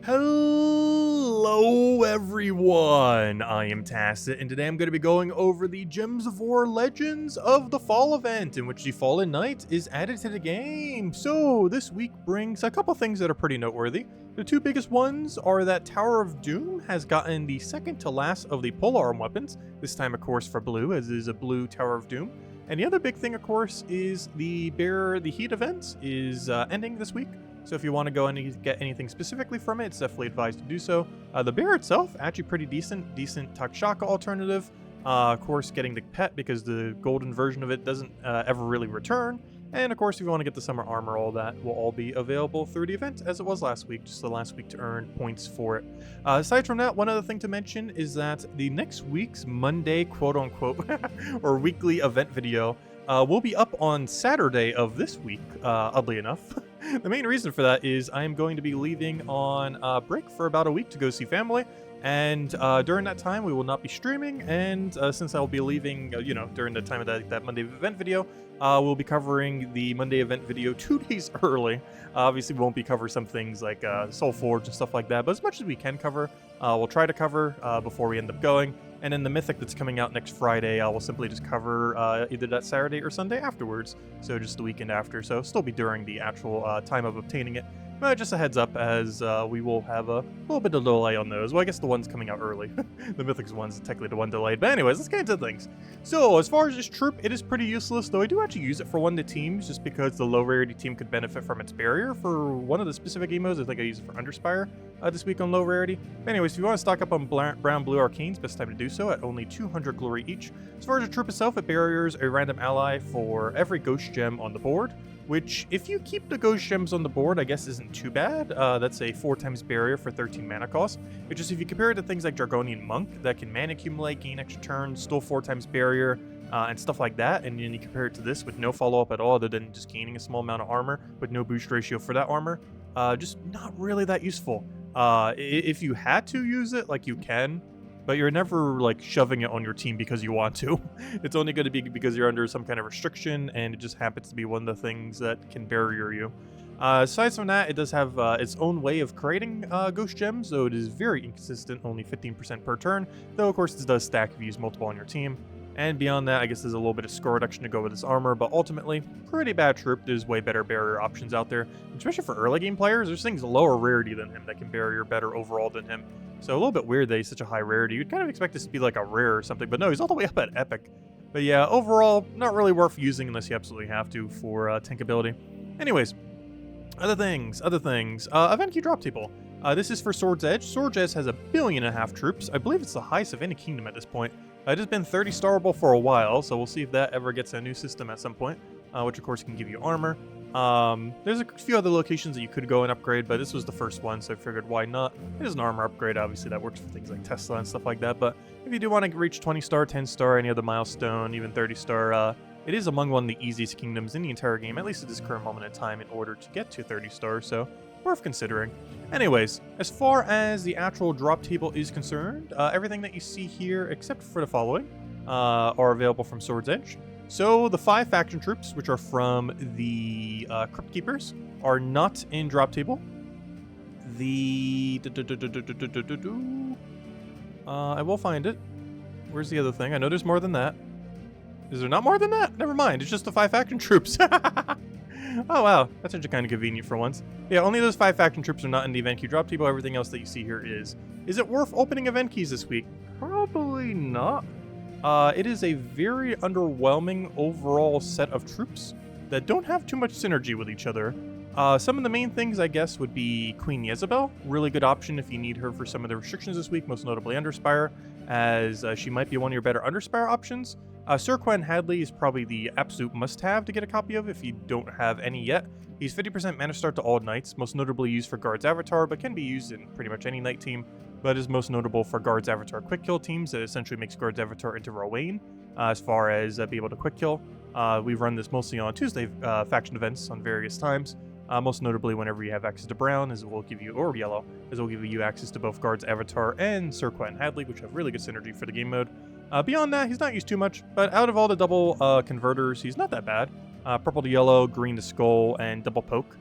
Hello everyone, I am Tacit, and today I'm going to be going over the Gems of War Legends of the Fall event, in which the Fallen Knight is added to the game. So this week brings a couple things that are pretty noteworthy. The two biggest ones are that Tower of Doom has gotten the second to last of the Polearm weapons, this time of course for blue, as it is a blue Tower of Doom. And the other big thing of course is the Heat event is ending this week. So if you want to go and get anything specifically from it, it's definitely advised to do so. The bear itself, actually pretty decent Takshaka alternative. Of course, getting the pet because the golden version of it doesn't ever really return. And of course, if you want to get the summer armor, all that will all be available through the event as it was last week, just the last week to earn points for it. Aside from that, one other thing to mention is that the next week's Monday, quote unquote, or weekly event video will be up on Saturday of this week, oddly enough. The main reason for that is I am going to be leaving on break for about a week to go see family, and during that time we will not be streaming, and since I will be leaving, during the time of that Monday event video, we'll be covering the Monday event video 2 days early. Obviously we won't be covering some things like Soul Forge and stuff like that, but as much as we can cover, we'll try to cover before we end up going. And then the Mythic that's coming out next Friday, I will simply just cover either that Saturday or Sunday afterwards. So just the weekend after. So still be during the actual time of obtaining it. But just a heads up, as we will have a little bit of delay on those. Well, I guess the one's coming out early. The Mythic's one's technically the one delayed. But anyways, let's get into things. So as far as this troop, it is pretty useless, though I do actually use it for one of the teams, just because the low rarity team could benefit from its barrier. For one of the specific emos, I think I use it for Underspire this week on low rarity. But anyways, if you want to stock up on brown blue arcanes, best time to do so at only 200 glory each. As far as the troop itself, it barriers a random ally for every ghost gem on the board, which, if you keep the ghost gems on the board, I guess isn't too bad. That's a 4 times barrier for 13 mana cost. It's just if you compare it to things like Dragonian Monk that can mana accumulate, gain extra turns, still 4 times barrier, and stuff like that, and then you compare it to this with no follow-up at all other than just gaining a small amount of armor with no boost ratio for that armor, just not really that useful. If you had to use it, like, you can, but you're never like shoving it on your team because you want to. It's only going to be because you're under some kind of restriction, and it just happens to be one of the things that can barrier you. Aside from that, it does have its own way of creating ghost gems, though it is very inconsistent, only 15% per turn, though of course this does stack if you use multiple on your team. And beyond that, I guess there's a little bit of score reduction to go with this armor, but ultimately, pretty bad troop. There's way better barrier options out there, especially for early game players. There's things lower rarity than him that can barrier better overall than him. So a little bit weird that he's such a high rarity. You'd kind of expect this to be like a rare or something, but no, he's all the way up at epic. But yeah, overall, not really worth using unless you absolutely have to for tank ability. Anyways, other things. Event key drop table. This is for Sword's Edge. Sword's Edge has 1.5 billion troops. I believe it's the highest of any kingdom at this point. It has been 30 starable for a while, so we'll see if that ever gets a new system at some point, which of course can give you armor. There's a few other locations that you could go and upgrade, but this was the first one, so I figured why not. It is an armor upgrade, obviously that works for things like Tesla and stuff like that, but if you do want to reach 20 star, 10 star, any other milestone, even 30 star, it is among one of the easiest kingdoms in the entire game, at least at this current moment in time, in order to get to 30 stars, so worth considering. Anyways, as far as the actual drop table is concerned, everything that you see here, except for the following, are available from Sword's Edge. So the 5 faction troops, which are from the Crypt Keepers, are not in drop table. The I will find it. Where's the other thing? I know there's more than that. Is there not more than that? Never mind. It's just the 5 faction troops. Oh wow, that's actually kind of convenient for once. Yeah, only those 5 faction troops are not in the event key drop table. Everything else that you see here is. Is it worth opening event keys this week? Probably not. It is a very underwhelming overall set of troops that don't have too much synergy with each other. Some of the main things, I guess, would be Queen Jezebel. Really good option if you need her for some of the restrictions this week, most notably Underspire, as she might be one of your better Underspire options. Sir Quen Hadley is probably the absolute must-have to get a copy of if you don't have any yet. He's 50% mana start to all knights, most notably used for Guard's Avatar, but can be used in pretty much any knight team, but is most notable for Guard's Avatar quick kill teams that essentially makes Guard's Avatar into Rowain, as far as be able to quick kill. We've run this mostly on Tuesday faction events on various times. Most notably whenever you have access to brown, as it will give you, or yellow, as it will give you access to both Guard's Avatar and Sir Quen Hadley, which have really good synergy for the game mode. Beyond that, he's not used too much, but out of all the double converters, he's not that bad. Purple to yellow, green to skull, and double poke.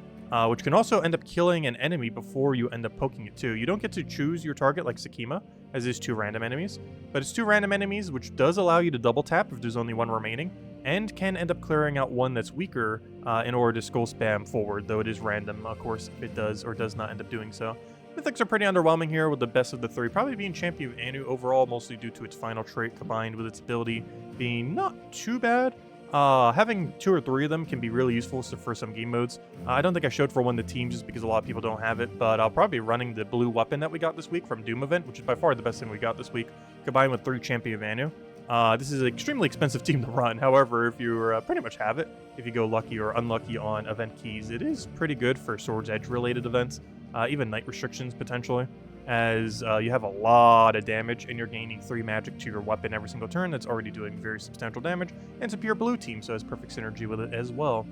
which can also end up killing an enemy before you end up poking it too. You don't get to choose your target like Sakima, as is 2 random enemies, but it's 2 random enemies, which does allow you to double tap if there's only 1 remaining, and can end up clearing out one that's weaker in order to skull spam forward, though it is random, of course, if it does or does not end up doing so. Mythics are pretty underwhelming here, with the best of the 3 probably being Champion of Anu overall, mostly due to its final trait combined with its ability being not too bad. Having 2 or 3 of them can be really useful for some game modes. I don't think I showed for one of the teams just because a lot of people don't have it, but I'll probably be running the blue weapon that we got this week from Doom event, which is by far the best thing we got this week, combined with 3 Champion of Anu. This is an extremely expensive team to run. However, if you pretty much have it, if you go lucky or unlucky on event keys, it is pretty good for Sword's Edge related events, even night restrictions potentially, as you have a lot of damage and you're gaining 3 magic to your weapon every single turn that's already doing very substantial damage, and it's a pure blue team, so it has perfect synergy with it as well.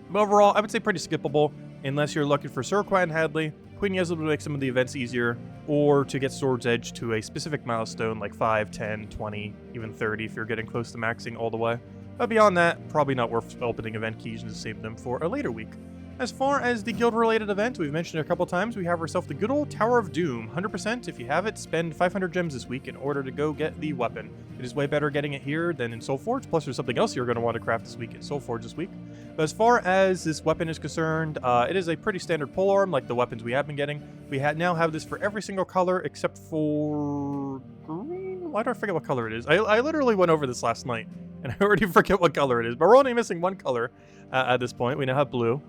But overall, I would say pretty skippable, unless you're looking for Surquat and Hadley, Queen Yezil to make some of the events easier, or to get Sword's Edge to a specific milestone like 5, 10, 20, even 30 if you're getting close to maxing all the way. But beyond that, probably not worth opening event keys and to save them for a later week. As far as the guild-related event, we've mentioned it a couple times, we have ourselves the good old Tower of Doom. 100%, if you have it, spend 500 gems this week in order to go get the weapon. It is way better getting it here than in Soulforge, plus there's something else you're going to want to craft this week in Soulforge this week. But as far as this weapon is concerned, it is a pretty standard polearm, like the weapons we have been getting. We now have this for every single color except for green? Why do I forget what color it is? I literally went over this last night, and I already forget what color it is, but we're only missing 1 color at this point. We now have blue.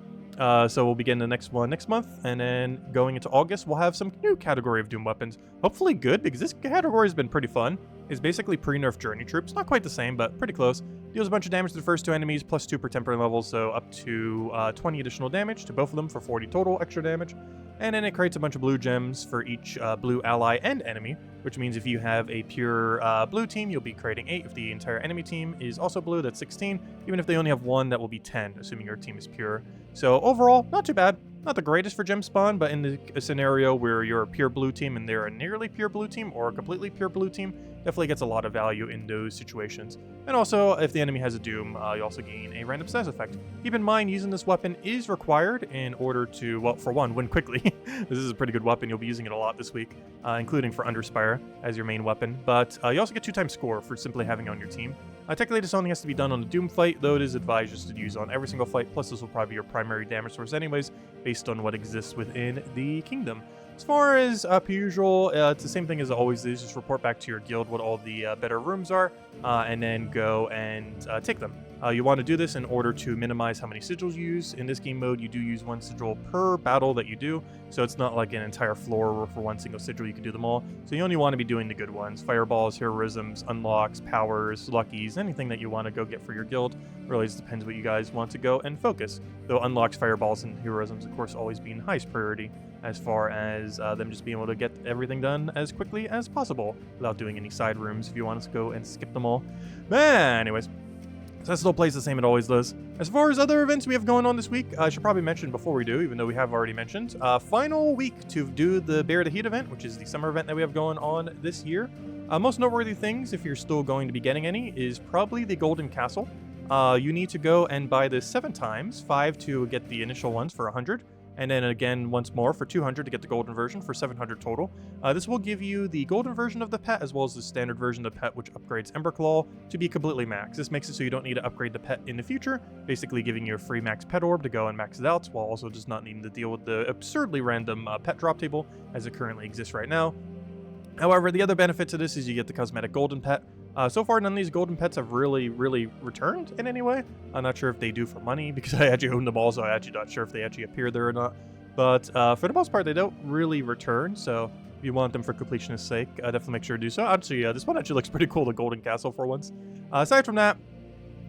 So we'll begin the next one next month, and then going into August, we'll have some new category of Doom weapons. Hopefully good, because this category has been pretty fun. It's basically pre-nerf journey troops. Not quite the same, but pretty close. Deals a bunch of damage to the first 2 enemies, plus 2 per temporary level, so up to 20 additional damage to both of them for 40 total extra damage. And then it creates a bunch of blue gems for each blue ally and enemy, which means if you have a pure blue team, you'll be creating 8. If the entire enemy team is also blue, that's 16. Even if they only have 1, that will be 10, assuming your team is pure. So overall, not too bad. Not the greatest for gem spawn, but in a scenario where you're a pure blue team and they're a nearly pure blue team or a completely pure blue team, definitely gets a lot of value in those situations. And also, if the enemy has a Doom, you also gain a random status effect. Keep in mind, using this weapon is required in order to, well, for one, win quickly. This is a pretty good weapon. You'll be using it a lot this week, including for Underspire as your main weapon. But you also get 2x score for simply having it on your team. Technically, this only has to be done on a Doom fight, though it is advised just to use on every single fight, plus this will probably be your primary damage source anyways, based on what exists within the kingdom. As far as per usual, it's the same thing as it always is. Just report back to your guild what all the better rooms are, and then go and take them. You want to do this in order to minimize how many sigils you use. In this game mode, you do use 1 sigil per battle that you do, so it's not like an entire floor where for 1 single sigil you can do them all. So you only want to be doing the good ones. Fireballs, heroisms, unlocks, powers, luckies, anything that you want to go get for your guild. Really just depends what you guys want to go and focus. Though unlocks, fireballs, and heroisms, of course, always being highest priority as far as them just being able to get everything done as quickly as possible without doing any side rooms if you want to go and skip them all. But anyways, so that still plays the same it always does. As far as other events we have going on this week, I should probably mention before we do, even though we have already mentioned, final week to do the Bear the Heat event, which is the summer event that we have going on this year. Most noteworthy things, if you're still going to be getting any, is probably the Golden Castle. You need to go and buy this 7 times, 5 to get the initial ones for 100. And then again once more for 200 to get the golden version for 700 total. This will give you the golden version of the pet as well as the standard version of the pet, which upgrades Emberclaw to be completely max. This makes it so you don't need to upgrade the pet in the future, basically giving you a free max pet orb to go and max it out, while also just not needing to deal with the absurdly random pet drop table as it currently exists right now. However, the other benefit to this is you get the cosmetic golden pet. So far, none of these golden pets have really returned in any way. I'm not sure if they do for money, because I actually own them all, so I'm actually not sure if they actually appear there or not. But for the most part, they don't really return, so if you want them for completionist's sake, definitely make sure to do so. Actually, this one actually looks pretty cool, the Golden Castle for once. Aside from that,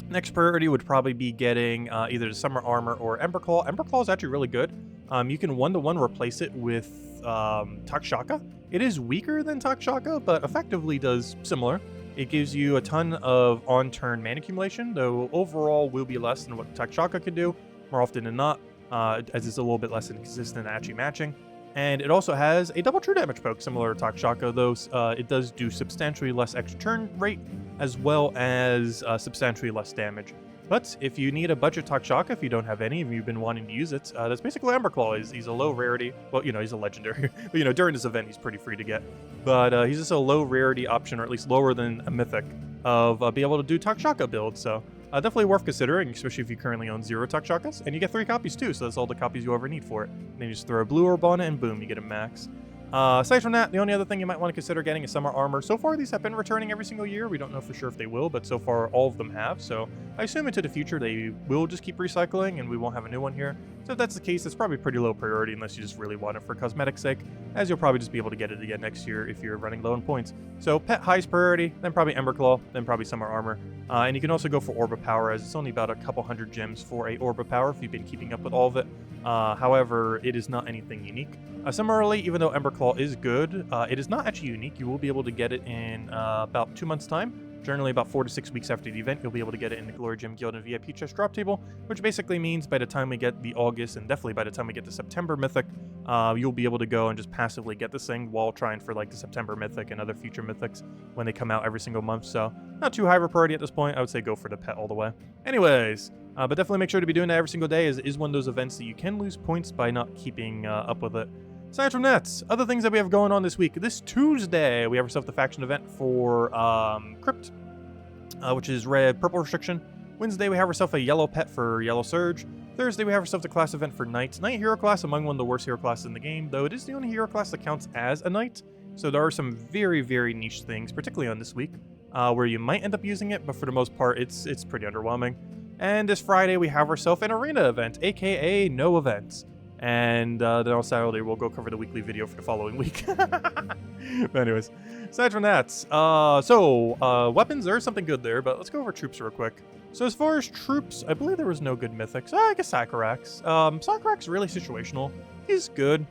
next priority would probably be getting either the Summer Armor or Emberclaw. Emberclaw is actually really good. You can 1-to-1 replace it with Takshaka. It is weaker than Takshaka, but effectively does similar. It gives you a ton of on-turn mana accumulation, though overall will be less than what Takshaka can do, more often than not, as it's a little bit less inconsistent at actually matching. And it also has a double true damage poke, similar to Takshaka, though it does do substantially less extra turn rate, as well as substantially less damage. But if you need a budget Takshaka, if you don't have any, if you've been wanting to use it, that's basically Emberclaw. He's a low rarity. Well, he's a legendary. But, during this event, he's pretty free to get. But he's just a low rarity option, or at least lower than a mythic, of be able to do Takshaka build. So definitely worth considering, especially if you currently own 0 Takshakas. And you get 3 copies too, so that's all the copies you ever need for it. And then you just throw a blue orb on it, and boom, you get a max. Aside from that, the only other thing you might want to consider getting is summer armor. So far, these have been returning every single year. We don't know for sure if they will, but so far, all of them have. So I assume into the future, they will just keep recycling, and we won't have a new one here. So if that's the case, it's probably pretty low priority unless you just really want it for cosmetic sake, as you'll probably just be able to get it again next year if you're running low on points. So pet highest priority, then probably Emberclaw, then probably summer armor. And you can also go for Orb of Power, as it's only about a couple hundred gems for a Orb of Power if you've been keeping up with all of it. However, it is not anything unique. Similarly, even though Emberclaw is good, it is not actually unique. You will be able to get it in about 2 months' time. Generally, about 4 to 6 weeks after the event, you'll be able to get it in the Glory Gem Guild and VIP chest drop table, which basically means by the time we get the August, and definitely by the time we get the September Mythic, you'll be able to go and just passively get this thing while trying for like the September Mythic and other future Mythics when they come out every single month. So not too high of a priority at this point. I would say go for the pet all the way. Anyways, but definitely make sure to be doing that every single day, as it is one of those events that you can lose points by not keeping up with it. Aside from that, other things that we have going on this week. This Tuesday, we have ourselves the faction event for Crypt, which is red purple restriction. Wednesday, we have ourselves a yellow pet for Yellow Surge. Thursday, we have ourselves a class event for Knight. Knight hero class, among one of the worst hero classes in the game, though it is the only hero class that counts as a Knight. So there are some very, very niche things, particularly on this week, where you might end up using it, but for the most part, it's pretty underwhelming. And this Friday, we have ourselves an arena event, aka no events. And then on Saturday, we'll go cover the weekly video for the following week. But anyways, aside from that, weapons, there's something good there, but let's go over troops real quick. So as far as troops, I believe there was no good mythics. I guess Sakurax. Sakurax really situational. He's good.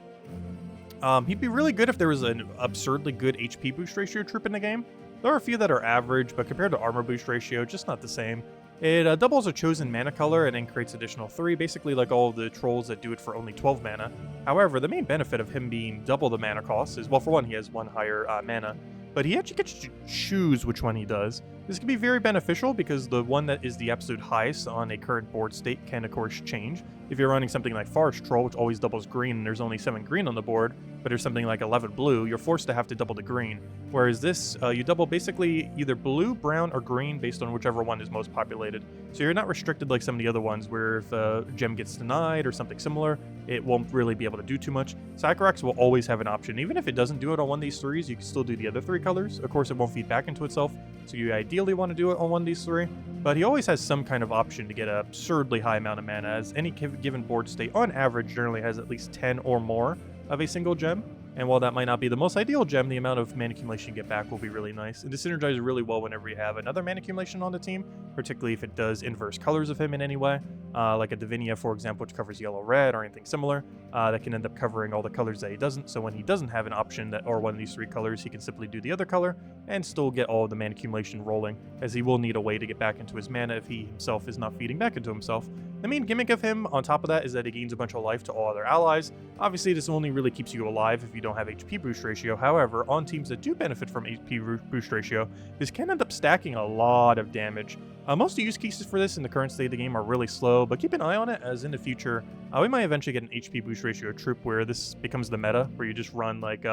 He'd be really good if there was an absurdly good HP boost ratio troop in the game. There are a few that are average, but compared to armor boost ratio, just not the same. It doubles a chosen mana color and then creates additional 3, basically like all of the trolls that do it for only 12 mana. However, the main benefit of him being double the mana cost is, well, for one, he has 1 higher mana, but he actually gets to choose which one he does. This can be very beneficial because the one that is the absolute highest on a current board state can, of course, change. If you're running something like Forest Troll, which always doubles green, and there's only 7 green on the board, but there's something like 11 blue, you're forced to have to double the green. Whereas this, you double basically either blue, brown, or green based on whichever one is most populated. So you're not restricted like some of the other ones where if a gem gets denied or something similar, it won't really be able to do too much. Sakurax will always have an option. Even if it doesn't do it on one of these 3s, you can still do the other 3 colors. Of course, it won't feed back into itself, so you ideally want to do it on one of these 3. But he always has some kind of option to get an absurdly high amount of mana, as any given board state on average generally has at least 10 or more of a single gem. And while that might not be the most ideal gem, the amount of mana accumulation you get back will be really nice. And this synergizes really well whenever you have another mana accumulation on the team, particularly if it does inverse colors of him in any way, like a Divinia, for example, which covers yellow-red or anything similar. That can end up covering all the colors that he doesn't. So when he doesn't have an option that or one of these 3 colors, he can simply do the other color and still get all of the mana accumulation rolling, as he will need a way to get back into his mana if he himself is not feeding back into himself. The main gimmick of him, on top of that, is that he gains a bunch of life to all other allies. Obviously, this only really keeps you alive if you don't have HP boost ratio. However, on teams that do benefit from HP boost ratio, this can end up stacking a lot of damage. Most of the use cases for this in the current state of the game are really slow, but keep an eye on it, as in the future, we might eventually get an HP boost ratio troop where this becomes the meta, where you just run like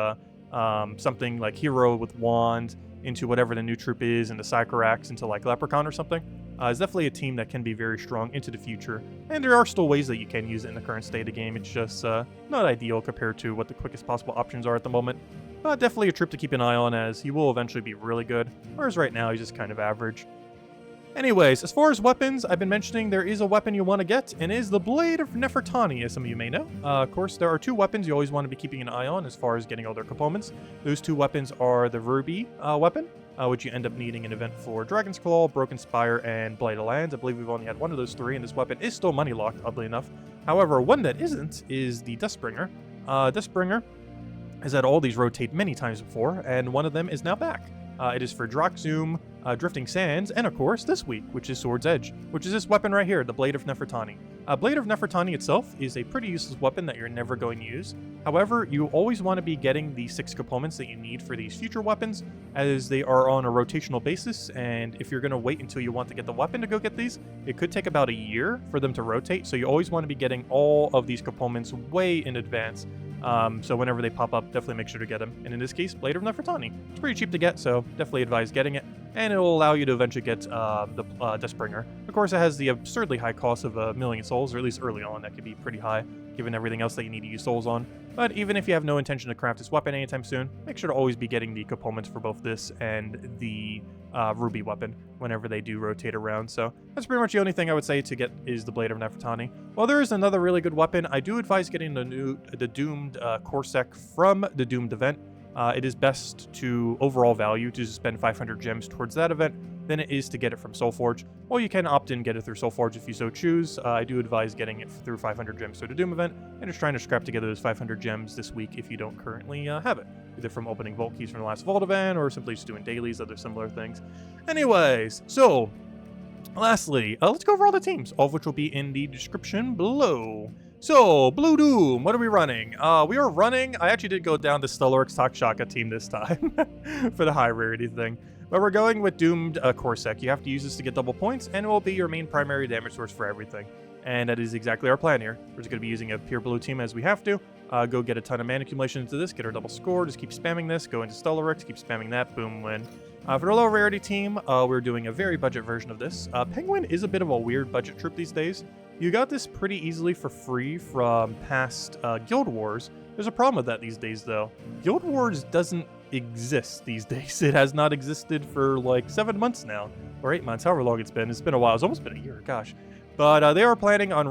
something like Hero with Wand into whatever the new troop is, into Sakurax, into like Leprechaun or something. It's definitely a team that can be very strong into the future, and there are still ways that you can use it in the current state of the game. It's just not ideal compared to what the quickest possible options are at the moment. But definitely a troop to keep an eye on, as he will eventually be really good, whereas right now he's just kind of average. Anyways, as far as weapons, I've been mentioning there is a weapon you want to get, and it is the Blade of Nefertani, as some of you may know. Of course, there are 2 weapons you always want to be keeping an eye on as far as getting all their components. Those 2 weapons are the Ruby weapon, which you end up needing an event for Dragon's Claw, Broken Spire, and Blighted Lands. I believe we've only had one of those 3, and this weapon is still money locked, oddly enough. However, one that isn't is the Duskbringer. Duskbringer has had all these rotate many times before, and one of them is now back. It is for Droxzoom, Drifting Sands, and of course this week, which is Sword's Edge, which is this weapon right here, the Blade of Nefertani. Blade of Nefertani itself is a pretty useless weapon that you're never going to use. However, you always want to be getting the 6 components that you need for these future weapons, as they are on a rotational basis, and if you're going to wait until you want to get the weapon to go get these, it could take about a year for them to rotate, so you always want to be getting all of these components way in advance. So whenever they pop up, definitely make sure to get them. And in this case, Blade of Nefertani. It's pretty cheap to get, so definitely advise getting it. And it will allow you to eventually get the Duskbringer. Of course, it has the absurdly high cost of 1,000,000 souls, or at least early on, that could be pretty high, given everything else that you need to use souls on. But even if you have no intention to craft this weapon anytime soon, make sure to always be getting the components for both this and the ruby weapon whenever they do rotate around. So that's pretty much the only thing I would say to get is the Blade of Nefertani. While there is another really good weapon, I do advise getting the Doomed Corsac from the Doomed event. It is best to overall value to spend 500 gems towards that event than it is to get it from Soulforge. Or you can opt in and get it through Soulforge if you so choose. I do advise getting it through 500 gems through the Doom event, and just trying to scrap together those 500 gems this week if you don't currently have it. Either from opening vault keys from the last vault event, or simply just doing dailies, other similar things. Anyways, so lastly, let's go over all the teams, all of which will be in the description below. So, Blue Doom, what are we running? We are running, I actually did go down the Stellarix Takshaka team this time for the high rarity thing. But we're going with Doomed Corsac. You have to use this to get double points, and it will be your main primary damage source for everything. And that is exactly our plan here. We're just going to be using a pure blue team as we have to. Go get a ton of mana accumulation into this, get our double score, just keep spamming this, go into Stellarix, keep spamming that, boom, win. For the low rarity team, we're doing a very budget version of this. Penguin is a bit of a weird budget troop these days. You got this pretty easily for free from past Guild Wars. There's a problem with that these days, though. Guild Wars doesn't exist these days. It has not existed for like 7 months now, or 8 months, however long it's been. It's been a while. It's almost been a year, gosh. But they are planning on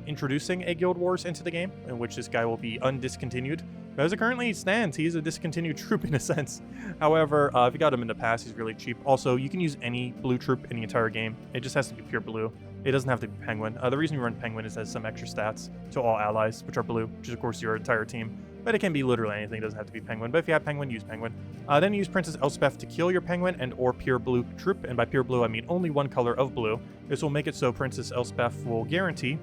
introducing a Guild Wars into the game, in which this guy will be undiscontinued. As it currently stands, he's a discontinued troop in a sense. However, if you got him in the past, he's really cheap. Also, you can use any blue troop in the entire game. It just has to be pure blue. It doesn't have to be Penguin. The reason you run Penguin is it has some extra stats to all allies, which are blue, which is of course your entire team. But it can be literally anything, it doesn't have to be Penguin. But if you have Penguin, use Penguin. Then use Princess Elspeth to kill your Penguin and or pure blue troop. And by pure blue, I mean only one color of blue. This will make it so Princess Elspeth will guarantee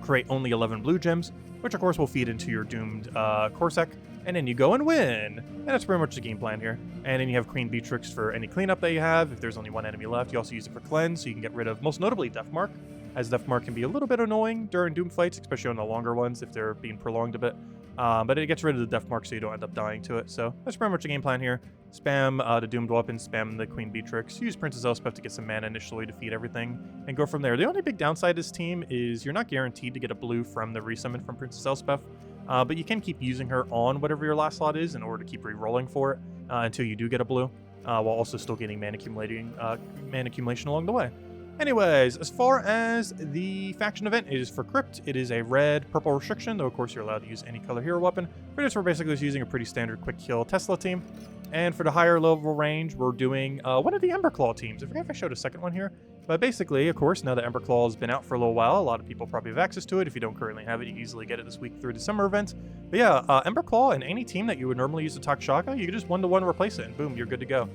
create only 11 blue gems, which of course will feed into your Doomed Corsac. And then you go and win. And that's pretty much the game plan here. And then you have Queen Beatrix for any cleanup that you have. If there's only one enemy left, you also use it for cleanse, so you can get rid of, most notably, Deathmark, as Deathmark can be a little bit annoying during Doom fights, especially on the longer ones if they're being prolonged a bit. But it gets rid of the Deathmark so you don't end up dying to it. So that's pretty much the game plan here. Spam the Doomed weapons, spam the Queen Beatrix, use Princess Elspeth to get some mana initially to feed everything, and go from there. The only big downside of this team is you're not guaranteed to get a blue from the resummon from Princess Elspeth. But you can keep using her on whatever your last slot is in order to keep re-rolling for it until you do get a blue, while also still getting mana accumulation along the way. Anyways, as far as the faction event is for Crypt, it is a red-purple restriction, though of course you're allowed to use any color hero weapon. For this, we're basically just using a pretty standard quick kill Tesla team. And for the higher level range, we're doing one of the Emberclaw teams. I forget if I showed a second one here. But basically, of course, now that Emberclaw has been out for a little while, a lot of people probably have access to it. If you don't currently have it, you can easily get it this week through the summer event. But yeah, Emberclaw and any team that you would normally use to Takshaka, you can just one-to-one replace it, and boom, you're good to go.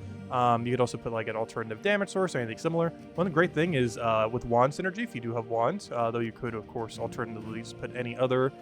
You could also put like an alternative damage source or anything similar. One great thing is with wand synergy, if you do have wands, though you could, of course, alternatively just put any other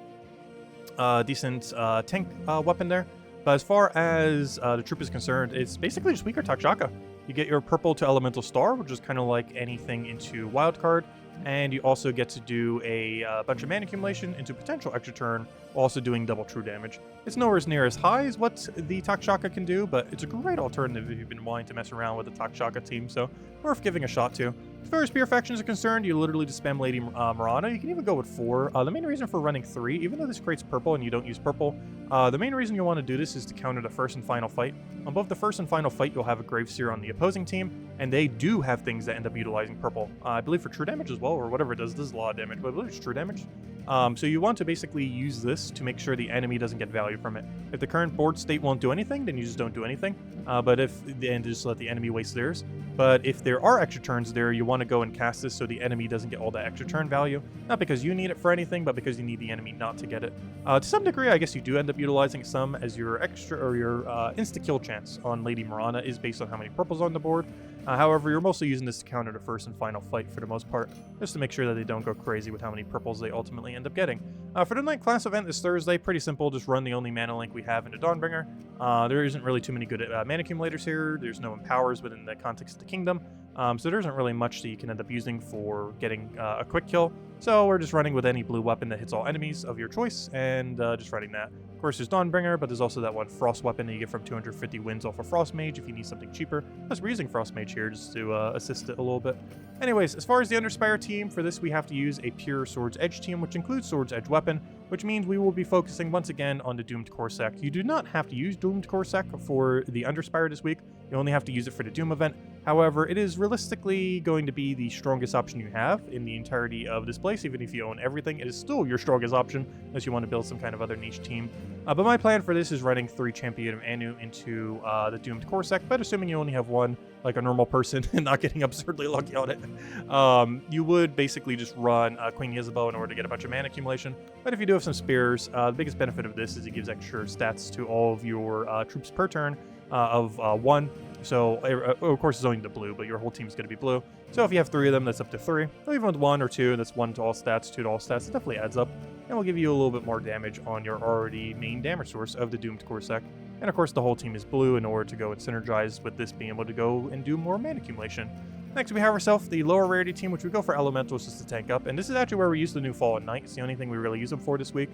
decent tank weapon there. But as far as the troop is concerned, it's basically just weaker Takshaka. You get your purple to elemental star, which is kind of like anything into wildcard, and you also get to do a bunch of mana accumulation into potential extra turn, while also doing double true damage. It's nowhere near as high as what the Takshaka can do, but it's a great alternative if you've been wanting to mess around with the Takshaka team, so worth giving a shot to. As far as spear factions are concerned, you literally just spam Lady Marana. You can even go with 4. The main reason for running 3, even though this creates purple and you don't use purple, the main reason you want to do this is to counter the first and final fight. On both the first and final fight, you'll have a Graveseer on the opposing team, and they do have things that end up utilizing purple. I believe for true damage as well, or whatever it does. This is a lot of damage, but I believe it's true damage. So you want to basically use this to make sure the enemy doesn't get value from it. If the current board state won't do anything, then you just don't do anything. And just let the enemy waste theirs. But if there are extra turns there, you want to go and cast this so the enemy doesn't get all that extra turn value. Not because you need it for anything, but because you need the enemy not to get it. To some degree, I guess you do end up utilizing some as your extra or your insta-kill chance on Lady Marana is based on how many purples on the board. However, you're mostly using this to counter the first and final fight for the most part, just to make sure that they don't go crazy with how many purples they ultimately end up getting. For the night class event this Thursday, pretty simple, just run the only mana link we have into Dawnbringer. There isn't really too many good mana accumulators here, there's no empowers within the context of the kingdom, so there isn't really much that you can end up using for getting a quick kill. So we're just running with any blue weapon that hits all enemies of your choice, and just running that. Of course, there's Dawnbringer, but there's also that one Frost weapon that you get from 250 wins off of Frost Mage if you need something cheaper. Plus, we're using Frost Mage here just to assist it a little bit. Anyways, as far as the Underspire team, for this we have to use a pure Swords Edge team, which includes Swords Edge weapon, which means we will be focusing once again on the Doomed Corsac. You do not have to use Doomed Corsac for the Underspire this week. You only have to use it for the Doom event. However, it is realistically going to be the strongest option you have in the entirety of this place. Even if you own everything, it is still your strongest option unless you want to build some kind of other niche team. But my plan for this is running 3 Champion of Anu into the Doomed Corsac, but assuming you only have one, like a normal person, and not getting absurdly lucky on it, you would basically just run Queen Isabel in order to get a bunch of mana accumulation. But if you do have some spears, the biggest benefit of this is it gives extra stats to all of your troops per turn of 1. So, of course, it's only the blue, but your whole team is going to be blue. So if you have 3 of them, that's up to 3. So even with 1 or 2, that's 1 to all stats, 2 to all stats, it definitely adds up. And will give you a little bit more damage on your already main damage source of the Doomed Corsac. And of course, the whole team is blue in order to go and synergize with this being able to go and do more mana accumulation. Next, we have ourselves the lower rarity team, which we go for elementals just to tank up. And this is actually where we use the new Fallen Knight. It's the only thing we really use them for this week.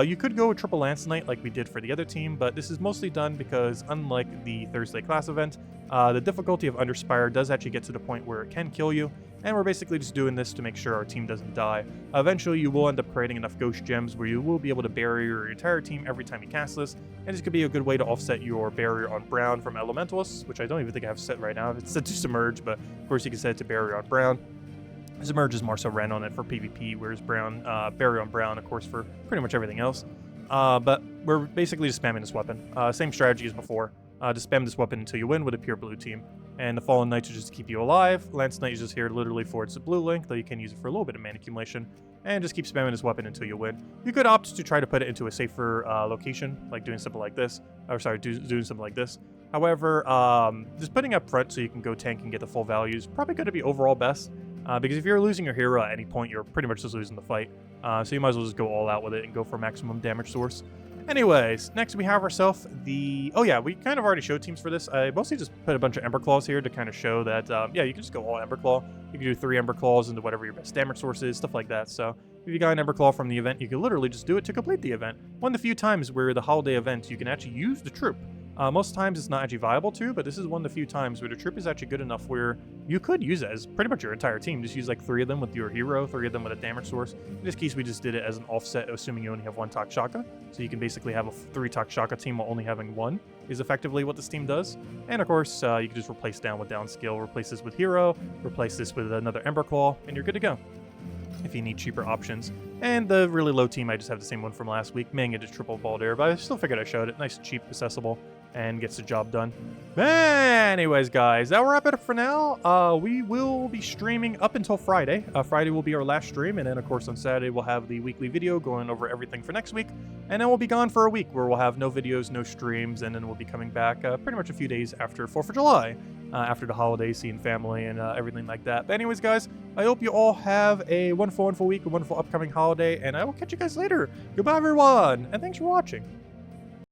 You could go with Triple Lance Knight like we did for the other team, but this is mostly done because, unlike the Thursday class event, the difficulty of Underspire does actually get to the point where it can kill you, and we're basically just doing this to make sure our team doesn't die. Eventually, you will end up creating enough Ghost Gems where you will be able to bury your entire team every time you cast this, and this could be a good way to offset your barrier on Brown from Elementalists, which I don't even think I have set right now. It's set to Submerge, but of course you can set it to barrier on Brown. Submerge is more so ran on it for PvP, whereas barrier on Brown, of course, for pretty much everything else. But we're basically just spamming this weapon. Same strategy as before. Just spam this weapon until you win with a pure blue team. And the Fallen Knight is just to keep you alive. Lance Knight is just here literally for its blue link, though you can use it for a little bit of mana accumulation. And just keep spamming this weapon until you win. You could opt to try to put it into a safer location, like doing something like this. Or sorry, doing something like this. However, just putting up front so you can go tank and get the full value is probably going to be overall best. Because if you're losing your hero at any point, you're pretty much just losing the fight. So you might as well just go all out with it and go for maximum damage source. Anyways, next we have ourselves the... Oh yeah, we kind of already showed teams for this. I mostly just put a bunch of Ember Claws here to kind of show that, yeah, you can just go all Ember Claw. You can do 3 Ember Claws into whatever your best damage source is, stuff like that. So if you got an Ember Claw from the event, you can literally just do it to complete the event. One of the few times where the holiday event, you can actually use the troop. Most times it's not actually viable to, but this is one of the few times where the troop is actually good enough where you could use it as pretty much your entire team. Just use like 3 of them with your hero, 3 of them with a damage source. In this case, we just did it as an offset, assuming you only have 1 Takshaka. So you can basically have a 3 Takshaka team while only having 1 is effectively what this team does. And of course, you can just replace down with down skill, replace this with hero, replace this with another Ember Claw, and you're good to go if you need cheaper options. And the really low team, I just have the same one from last week, Manga to triple Baldur, but I still figured I showed it. Nice, cheap, accessible, and gets the job done. Anyways, guys, that'll wrap it up for now. We will be streaming up until Friday. Friday will be our last stream, and then, of course, on Saturday, we'll have the weekly video going over everything for next week. And then we'll be gone for a week where we'll have no videos, no streams, and then we'll be coming back pretty much a few days after 4th of July, after the holidays, seeing family and everything like that. But anyways, guys, I hope you all have a wonderful, wonderful week, a wonderful upcoming holiday, and I will catch you guys later. Goodbye, everyone, and thanks for watching.